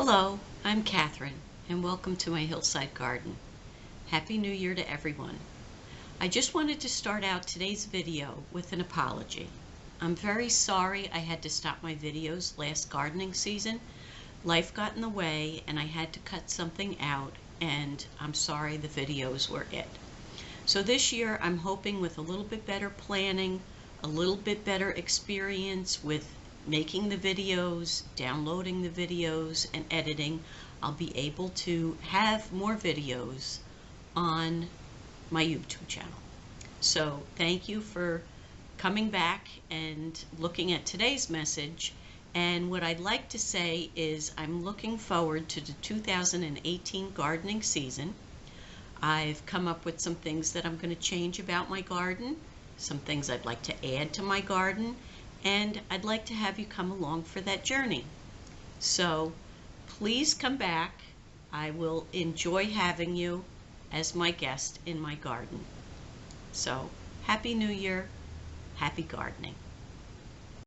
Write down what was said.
Hello, I'm Catherine, and welcome to my Hillside garden. Happy New Year to everyone. I just wanted to start out today's video with an apology. I'm very sorry I had to stop my videos last gardening season. Life got in the way and I had to cut something out, and I'm sorry the videos were it. So this year I'm hoping with a little bit better planning, a little bit better experience with making the videos, downloading the videos, and editing, I'll be able to have more videos on my YouTube channel. So thank you for coming back and looking at today's message. And what I'd like to say is I'm looking forward to the 2018 gardening season. I've come up with some things that I'm going to change about my garden, some things I'd like to add to my garden, and I'd like to have you come along for that journey. So please come back. I will enjoy having you as my guest in my garden. So Happy New Year, happy gardening.